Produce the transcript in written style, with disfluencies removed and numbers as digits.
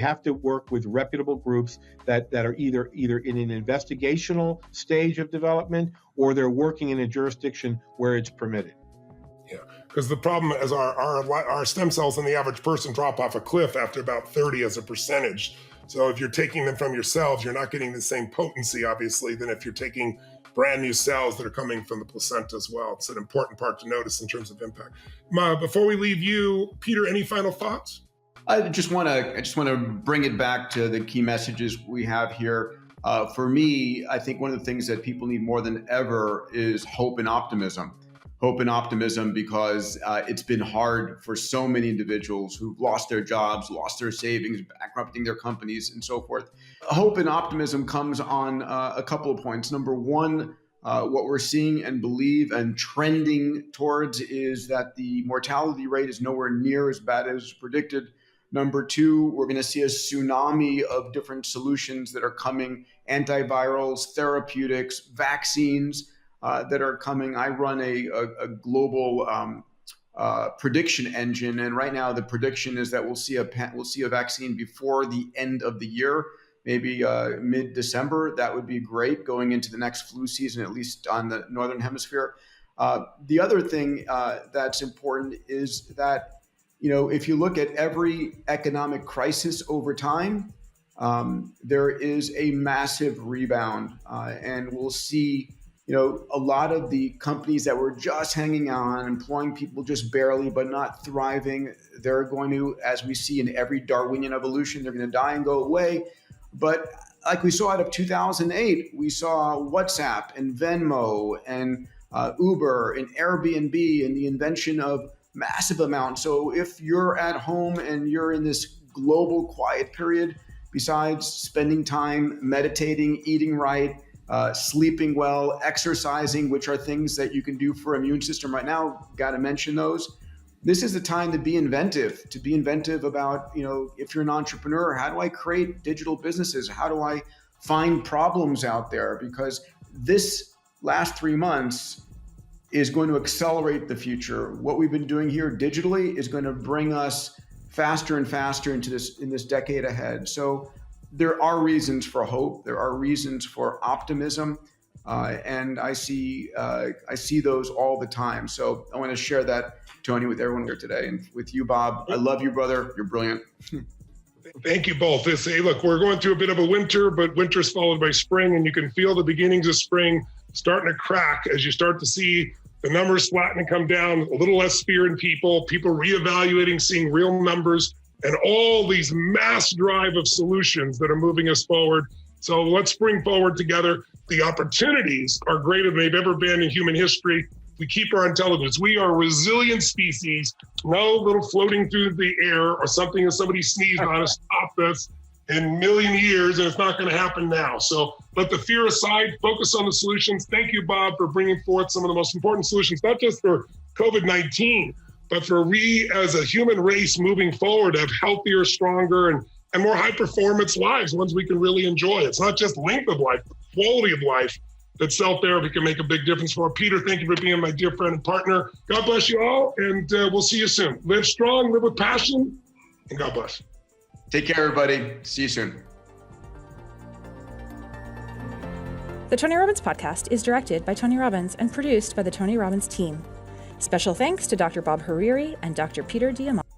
have to work with reputable groups that are either in an investigational stage of development, or they're working in a jurisdiction where it's permitted. Yeah, because the problem is our stem cells in the average person drop off a cliff after about 30 as a percentage. So if you're taking them from yourselves, you're not getting the same potency, obviously, than if you're taking brand new cells that are coming from the placenta as well. It's an important part to notice in terms of impact. Before we leave you, Peter, any final thoughts? I just want to bring it back to the key messages we have here. For me, I think one of the things that people need more than ever is hope and optimism. Hope and optimism, because it's been hard for so many individuals who've lost their jobs, lost their savings, bankrupting their companies, and so forth. Hope and optimism comes on a couple of points. Number one, what we're seeing and believe and trending towards is that the mortality rate is nowhere near as bad as predicted. Number two, we're going to see a tsunami of different solutions that are coming, antivirals, therapeutics, vaccines that are coming. I run a global prediction engine, and right now the prediction is that we'll see a vaccine before the end of the year, maybe mid-December. That would be great going into the next flu season, at least on the Northern Hemisphere. The other thing that's important is that, if you look at every economic crisis over time, there is a massive rebound, and we'll see, a lot of the companies that were just hanging on, employing people just barely, but not thriving, they're going to, as we see in every Darwinian evolution, they're going to die and go away. But like we saw out of 2008, we saw WhatsApp and Venmo and Uber and Airbnb and the invention of massive amounts. So if you're at home and you're in this global quiet period, besides spending time meditating, eating right, sleeping well, exercising, which are things that you can do for immune system right now, got to mention those. This is the time to be inventive about, if you're an entrepreneur, how do I create digital businesses? How do I find problems out there? Because this last 3 months is going to accelerate the future. What we've been doing here digitally is going to bring us faster and faster in this decade ahead. So there are reasons for hope. There are reasons for optimism, and I see those all the time. So I want to share that, Tony, with everyone here today, and with you, Bob. I love you, brother. You're brilliant. Thank you both. Look, we're going through a bit of a winter, but winter's followed by spring, and you can feel the beginnings of spring starting to crack as you start to see the numbers flatten and come down, a little less fear in people reevaluating, seeing real numbers, and all these mass drive of solutions that are moving us forward. So let's bring forward together. The opportunities are greater than they've ever been in human history. We keep our intelligence. We are a resilient species. No little floating through the air or something that somebody sneezed on us stopped us in a million years, and it's not going to happen now. So let the fear aside, focus on the solutions. Thank you, Bob, for bringing forth some of the most important solutions, not just for COVID-19, but for we as a human race moving forward have healthier, stronger, and more high-performance lives, ones we can really enjoy. It's not just length of life, quality of life that cell therapy can make a big difference for. Peter, thank you for being my dear friend and partner. God bless you all, and we'll see you soon. Live strong, live with passion, and God bless. Take care, everybody. See you soon. The Tony Robbins Podcast is directed by Tony Robbins and produced by the Tony Robbins team. Special thanks to Dr. Bob Hariri and Dr. Peter Diamant.